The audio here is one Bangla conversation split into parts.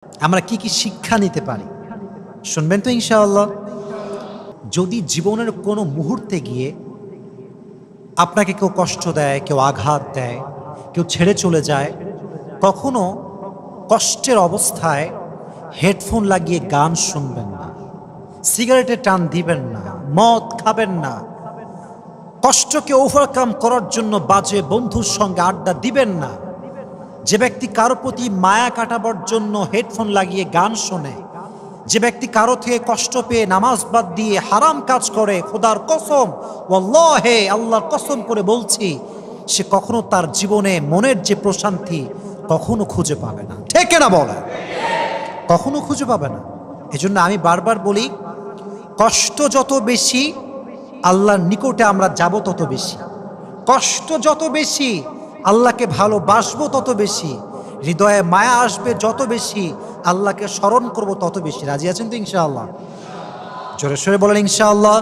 আমরা কি কি শিক্ষা নিতে পারি শুনবেন তো ইনশাআল্লাহ। যদি জীবনের কোনো মুহূর্তে গিয়ে আপনাকে কেউ কষ্ট দেয়, কেউ আঘাত দেয়, কেউ ছেড়ে চলে যায়, কখনো কষ্টের অবস্থায় হেডফোন লাগিয়ে গান শুনবেন না, সিগারেটে টান দিবেন না, মদ খাবেন না, কষ্টকে ওভারকাম করার জন্য বাজে বন্ধুর সঙ্গে আড্ডা দিবেন না। যে ব্যক্তি কারো প্রতি মায়া কাটাবার জন্য হেডফোন লাগিয়ে গান শোনে, যে ব্যক্তি কারো থেকে কষ্ট পেয়ে নামাজ বাদ দিয়ে হারাম কাজ করে, খোদার কসম, ওয়াল্লাহে আল্লাহর কসম করে বলছি, সে কখনো তার জীবনে মনের যে প্রশান্তি কখনো খুঁজে পাবে না। ঠিক না বলে? কখনো খুঁজে পাবে না। এজন্য আমি বারবার বলি, কষ্ট যত বেশি আল্লাহর নিকটে আমরা যাব তত বেশি, কষ্ট যত বেশি আল্লাহকে ভালোবাসবো তত বেশি, হৃদয়ে মায়া আসবে যত বেশি, আল্লাহকে স্মরণ করব তত বেশি। রাজি আছেন তো ইনশাআল্লাহ? জোরে সোরে বলেন ইনশাআল্লাহ।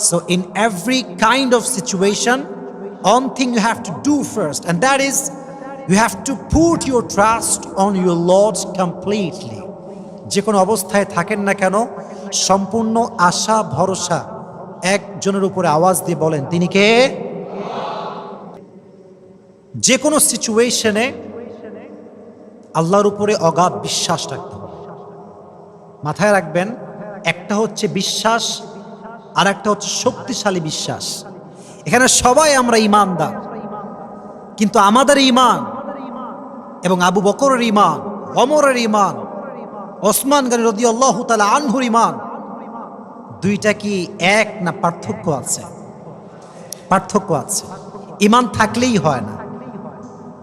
So in every kind of situation, one thing you have to do first, and that is you have to put your trust on your Lord completely. যে কোনো অবস্থায় থাকেন না কেন, সম্পূর্ণ আশা ভরসা একজনের উপরে আওয়াজ দিয়ে বলেন, তিনি কে? যে কোনো সিচুয়েশনে আল্লাহর উপরে অগাধ বিশ্বাস রাখতে হবে। মাথায় রাখবেন, একটা হচ্ছে বিশ্বাস আর একটা হচ্ছে শক্তিশালী বিশ্বাস। এখানে সবাই আমরা ঈমানদার, কিন্তু আমাদের ঈমান এবং আবু বকরের ঈমান, ওমরের ঈমান, ওসমান গনি রাদিয়াল্লাহু তাআলা আনহুর ঈমান, দুইটা কি এক না পার্থক্য আছে? পার্থক্য আছে। ঈমান থাকলেই হয় না,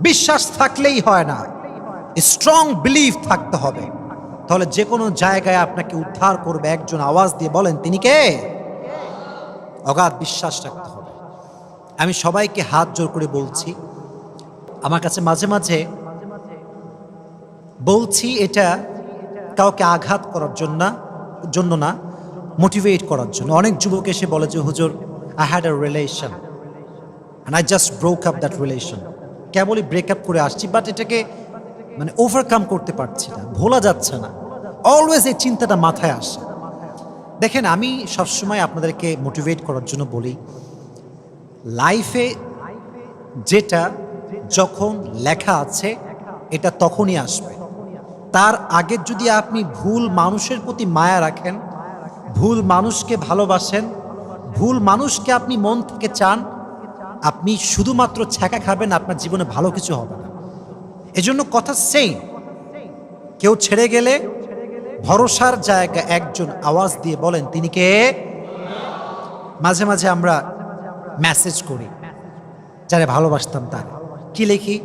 বিশ্বাস থাকলেই হয় না, স্ট্রং বিলিভ থাকতে হবে। তাহলে যে কোনো জায়গায় আপনাকে উদ্ধার করবে একজন। আওয়াজ দিয়ে বলেন, তিনি কে? অগাধ বিশ্বাস রাখতে হবে। আমি সবাইকে হাত জোর করে বলছি, আমার কাছে মাঝে মাঝে বলছি, এটা কাউকে আঘাত করার জন্য না, মোটিভেট করার জন্য। অনেক যুবক এসে বলে যে, হুজুর, I had a relation and I just broke up that relation. কেবলই ব্রেকআপ করে আসছি, বাট এটাকে ওভারকাম করতে পারছি না, ভোলা যাচ্ছে না। অলওয়েজ এই চিন্তাটা মাথায় আসে। দেখেন, আমি সবসময় আপনাদেরকে মোটিভেট করার জন্য বলি, লাইফে যেটা যখন লেখা আছে এটা তখনই আসবে। তার আগে যদি আপনি ভুল মানুষের প্রতি মায়া রাখেন, ভুল মানুষকে ভালোবাসেন, ভুল মানুষকে আপনি মন থেকে চান, আপনি শুধুমাত্র ছ্যাঁকা খাবেন, আপনার জীবনে ভালো কিছু হবে না। এজন্য কথা সেই, কেউ ছেড়ে গেলে ভরসার জায়গা একজন। আওয়াজ দিয়ে বলেন, তিনি কে? মাঝে মাঝে আমরা মেসেজ করি যারা ভালোবাসতাম তার, কি লিখি?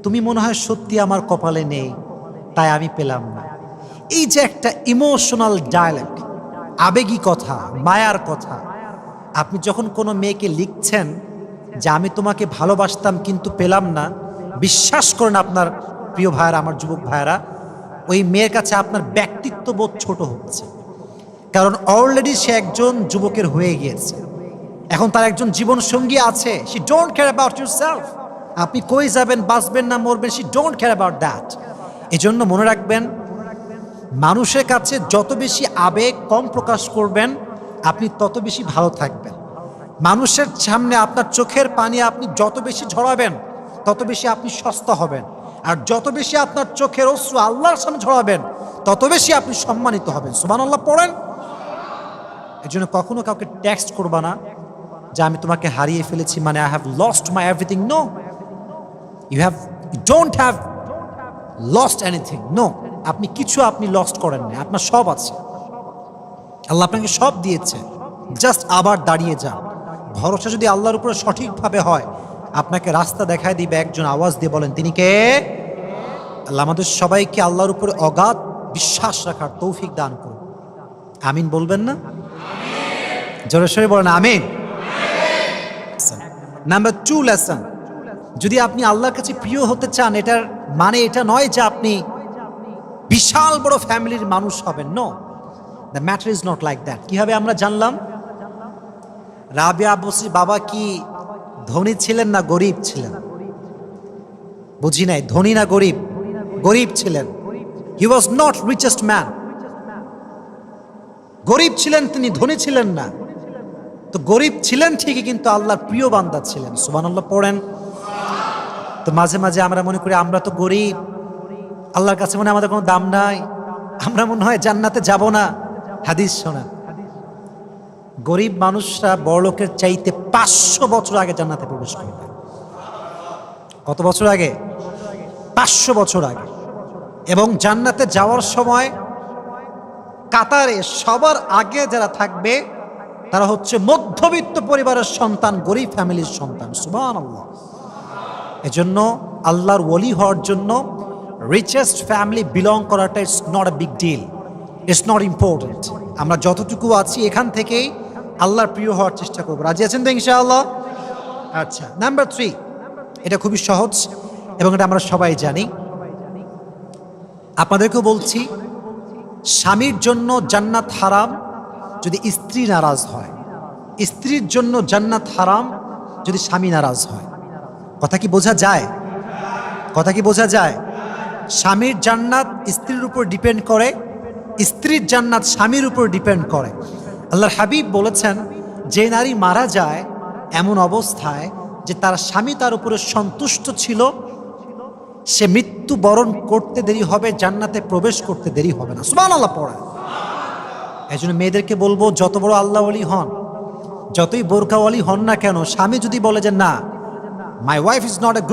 তুমি মনে হয় সত্যি আমার কপালে নেই, তাই আমি পেলাম না। এই যে একটা ইমোশনাল ডায়ালগ, আবেগী কথা, মায়ার কথা, আপনি যখন কোনো মেয়েকে লিখছেন যে আমি তোমাকে ভালোবাসতাম কিন্তু পেলাম না, বিশ্বাস করেন আপনার প্রিয় ভাইয়েরা, আমার যুবক ভাইয়েরা, ওই মেয়ের কাছে আপনার ব্যক্তিত্ববোধ ছোট হচ্ছে। কারণ অলরেডি সে একজন যুবকের হয়ে গিয়েছে, এখন তার একজন জীবন সঙ্গী আছে। She don't care about yourself. আপনি কই যাবেন, বাঁচবেন না মরবেন, she don't care about that. এজন্য মনে রাখবেন, মানুষের কাছে যত বেশি আবেগ কম প্রকাশ করবেন, আপনি তত বেশি ভালো থাকবেন। মানুষের সামনে আপনার চোখের পানি আপনি যত বেশি ঝরাবেন, তত বেশি আপনি সস্তা হবেন। আর যত বেশি আপনার চোখের অশ্রু আল্লাহর সামনে ঝরাবেন, তত বেশি আপনি সম্মানিত হবেন। সুবহানাল্লাহ পড়েন। এই জন্য কখনো কাউকে টেক্সট করবা না যে আমি তোমাকে হারিয়ে ফেলেছি, মানে I have lost my everything. No, you don't have lost anything. No, আপনি কিছু লস্ট করেন না, আপনার সব আছে। আল্লাহ আপনাকে সব দিয়েছে, জাস্ট আবার দাঁড়িয়ে যান। ভরসা যদি আল্লাহর উপরে সঠিকভাবে হয়, আপনাকে রাস্তা দেখায় দিবে একজন। আওয়াজ দিয়ে বলেন, তিনি কে? আল্লাহ আমাদের সবাইকে আল্লাহর উপরে অগাধ বিশ্বাস রাখার তৌফিক দান করুন। আমিন বলবেন না? জোরে সোরে বলেন আমিন। নাম্বার 2 লেসন, যদি আপনি আল্লাহর কাছে প্রিয় হতে চান, এটার মানে এটা নয় যে আপনি বিশাল বড় ফ্যামিলির মানুষ হবেন। No, the matter is not like that. কিভাবে আমরা জানলাম রাবিয়া বসির বাবা কি ধনী ছিলেন না গরিব ছিলেন? বুঝি নাই, ধনী না গরিব? গরিব ছিলেন। হি ওয়াজ নট রিচেস্ট ম্যান, গরিব ছিলেন তিনি, ধনী ছিলেন না। তো গরিব ছিলেন ঠিকই, কিন্তু আল্লাহর প্রিয় বান্দা ছিলেন। সুবহানাল্লাহ পড়েন। তো মাঝে মাঝে আমরা মনে করি আমরা তো গরিব, আল্লাহর কাছে মনে হয় আমাদের কোনো দাম নাই, আমরা মনে হয় জান্নাতে যাব না। হাদিস শোনা, গরিব মানুষরা বড়লোকের চাইতে 500 বছর আগে জান্নাতে প্রবেশ করবে। কত বছর আগে? 500 বছর আগে। এবং জান্নাতে যাওয়ার সময় কাতারে সবার আগে যারা থাকবে তারা হচ্ছে মধ্যবিত্ত পরিবারের সন্তান, গরিব ফ্যামিলির সন্তান। সুবহানাল্লাহ। এজন্য আল্লাহর ওলি হওয়ার জন্য রিচেস্ট ফ্যামিলি বিলং করাটা it's not a big deal, it's not important. আমরা যতটুকু আছি এখান থেকেই আল্লাহর প্রিয় হওয়ার চেষ্টা করবো। রাজি আছেন তো ইনশাআল্লাহ? আচ্ছা, নাম্বার 3, এটা খুবই সহজ এবং এটা আমরা সবাই জানি। আপনাদেরকেও বলছি, স্বামীর জন্য জান্নাত হারাম যদি স্ত্রী নারাজ হয়, স্ত্রীর জন্য জান্নাত হারাম যদি স্বামী নারাজ হয়। কথা কি বোঝা যায়? কথা কি বোঝা যায়? স্বামীর জান্নাত স্ত্রীর উপর ডিপেন্ড করে, স্ত্রীর জান্নাত স্বামীর উপর ডিপেন্ড করে। আল্লাহর হাবিব বলেছেন, যে নারী মারা যায় এমন অবস্থায় যে তার স্বামী তার উপরে সন্তুষ্ট ছিল, সে মৃত্যুবরণ করতে দেরি হবে, জান্নাতে প্রবেশ করতে দেরি হবে না। সুবহানাল্লাহ পড়া। এই জন্য মেয়েদেরকে বলবো, যত বড় আল্লাহ ওয়ালি হন, যতই বোরকাওয়ালি হন না কেন, স্বামী যদি বলে যে না, my wife is not a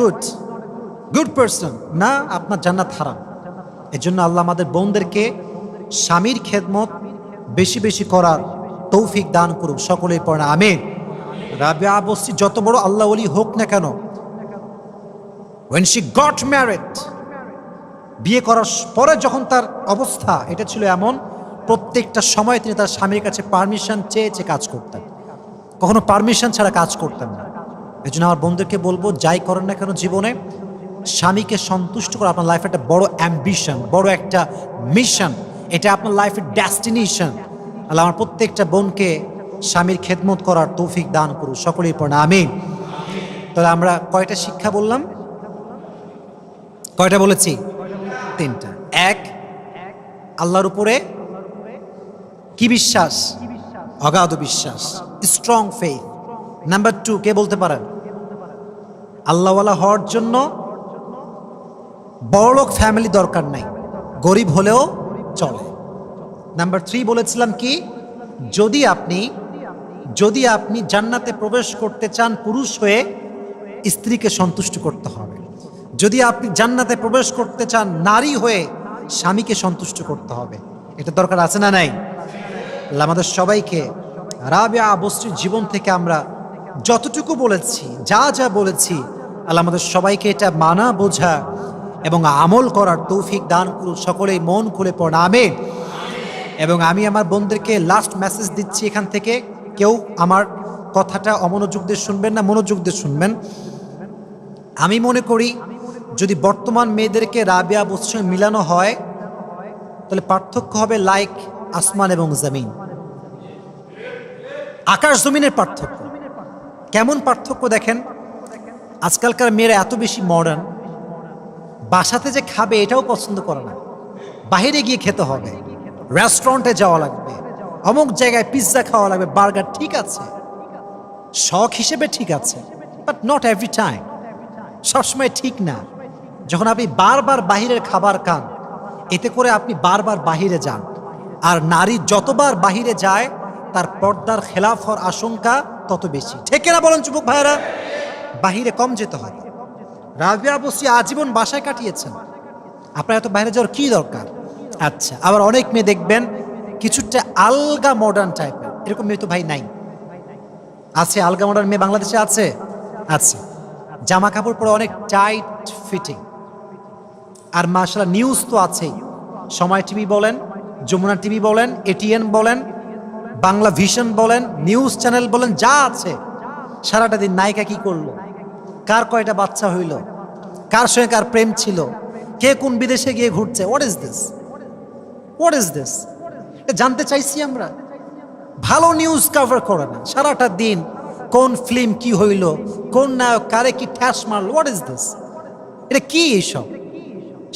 good person, না, আপনার জান্নাত হারাম। এই জন্য আল্লাহ আমাদের বোনদেরকে স্বামীর খেদমত বেশি বেশি করার তৌফিক দান করুক। সকলেই পড়ে আমিন। রাবিয়া বসরি যত বড় আল্লাহ ওয়ালি হোক না কেন, when she got married, বিয়ে করার পরে যখন তার অবস্থা এটা ছিল এমন, প্রত্যেকটা সময় তিনি তার স্বামীর কাছে পারমিশন চেয়ে চেয়ে কাজ করতেন, কখনো পারমিশন ছাড়া কাজ করতেন না। এই জন্য আমার বন্ধুকে বলবো, যাই করেন না কেন জীবনে, স্বামীকে সন্তুষ্ট করা আপনার লাইফে একটা বড় অ্যাম্বিশন, বড় একটা মিশন, এটা আপনার লাইফের ডেস্টিনেশন। আল্লাহ আমার প্রত্যেকটা বোনকে স্বামীর খেদমত করার তৌফিক দান করুন। সকলেই পড়েন আমিন। তাহলে আমরা কয়টা শিক্ষা বললাম? কয়টা বলেছি? 3টা। 1, আল্লাহর উপরে কি বিশ্বাস? অগাধ বিশ্বাস, স্ট্রং ফেথ। নাম্বার 2, কে বলতে পারেন? আল্লাহওয়ালা হওয়ার জন্য বড়লোক ফ্যামিলি দরকার নাই, গরিব হলেও চলে। নাম্বার 3 বলেছিলাম কি, যদি আপনি জান্নাতে প্রবেশ করতে চান পুরুষ হয়ে, স্ত্রীকে সন্তুষ্ট করতে হবে। যদি আপনি জান্নাতে প্রবেশ করতে চান নারী হয়ে, স্বামীকে সন্তুষ্ট করতে হবে। এটা দরকার আছে না নাই? আল্লাহ আমাদের সবাইকে রাবিয়া বসরির জীবন থেকে আমরা যতটুকু বলেছি, যা যা বলেছি, আল্লাহ আমাদের সবাইকে এটা মানা, বোঝা এবং আমল করার তৌফিক দান করুন। সকলেই মন খুলে পড়েন আমিন। এবং আমি আমার বোনদেরকে লাস্ট মেসেজ দিচ্ছি এখান থেকে, কেউ আমার কথাটা অমনোযোগ দিয়ে শুনবেন না, মনোযোগ দিয়ে শুনবেন। আমি মনে করি যদি বর্তমান মেয়েদেরকে রাবিয়া বসরির সঙ্গে মিলানো হয়, তাহলে পার্থক্য হবে লাইক আসমান এবং জমিন, আকাশ জমিনের পার্থক্য। কেমন পার্থক্য দেখেন, আজকালকার মেয়েরা এত বেশি মডার্ন, বাসাতে যে খাবে এটাও পছন্দ করে না, বাইরে গিয়ে খেতে হবে, রেস্টুরেন্টে যাওয়া লাগবে, অমুক জায়গায় পিৎজা খাওয়া লাগবে, বার্গার। ঠিক আছে, শখ হিসেবে ঠিক আছে, বাট নট এভরি টাইম, সবসময় ঠিক না। যখন আপনি বারবার বাহিরের খাবার খান, এতে করে আপনি বারবার বাহিরে যান, আর নারী যতবার বাহিরে যায় তার পর্দার খেলাফ হওয়ার আশঙ্কা তত বেশি। ঠিক না বলেন যুবক ভাইয়েরা? বাহিরে কম যেতে হবে। রাবিয়া বসরি আজীবন বাসায় কাটিয়েছেন, আপনার এত বাইরে যাওয়ার কি দরকার? আচ্ছা, আবার অনেক মেয়ে দেখবেন কিছুটা আলগা মডার্ন টাইপের, এরকম মেয়ে তো ভাই নাই? আছে আলগা মডার্ন মেয়ে বাংলাদেশে আছে? আচ্ছা, জামা কাপড় পরে অনেক টাইট ফিটিং, আর মাশাআল্লাহ নিউজ তো আছেই। সময় টিভি বলেন, যমুনা টিভি বলেন, এটিএন বলেন, বাংলা ভিশন বলেন, নিউজ চ্যানেল বলেন, যা আছে সারাটা দিন নায়িকা কি করলো, কার কয়টা বাচ্চা হইল, কার সঙ্গে কার প্রেম ছিল, কে কোন বিদেশে গিয়ে ঘুরছে। What is this? What is this? জানতে চাইছি আমরা। ভালো নিউজ কভার করে না, সারাটা দিন কোন ফিল্ম কি হইল, কোন নায়ক কারে কি ঠ্যাস মারল। What is this? এটা কি এইসব?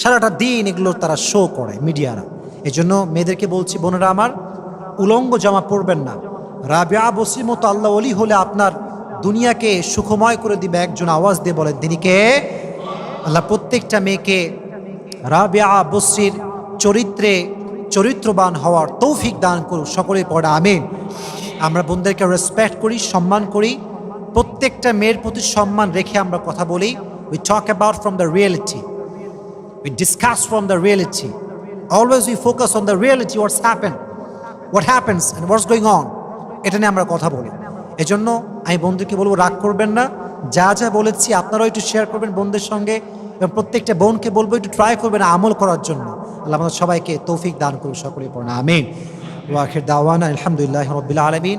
সারাটা দিন এগুলো তারা শো করে মিডিয়ারা। এই জন্য মেয়েদেরকে বলছি, বোনেরা আমার, উলঙ্গ জামা পরবেন না। রাবিয়া বসরির মতো আল্লাহ ওলি হলে আপনার দুনিয়াকে সুখময় করে দিবে। একজন আওয়াজ দিয়ে বলেন, তিনি কে? আল্লাহ প্রত্যেকটা মেয়েকে রাবিয়া বসরির চরিত্রবান হওয়ার তৌফিক দান করুক। সকলেই পড়ে আমিন। আমরা বোনদেরকে রেসপেক্ট করি, সম্মান করি, প্রত্যেকটা মেয়ের প্রতি সম্মান রেখে আমরা কথা বলি। We talk about from the reality, we discuss from the reality, always we focus on the reality, what happens and what's going on, এটা নিয়ে আমরা কথা বলি। এজন্য আমি বন্ধুকে বলবো, রাগ করবেন না, যা যা বলেছি আপনারাও একটু শেয়ার করবেন বোনদের সঙ্গে, এবং প্রত্যেকটা বোনকে বলবো একটু ট্রাই করবেন আমল করার জন্য। আল্লাহ আমাদের সবাইকে তৌফিক দান করুন। সকলেই পড়না আমিন। ওয়া আখির দাওয়ানা আলহামদুলিল্লাহি রাব্বিল আলামিন।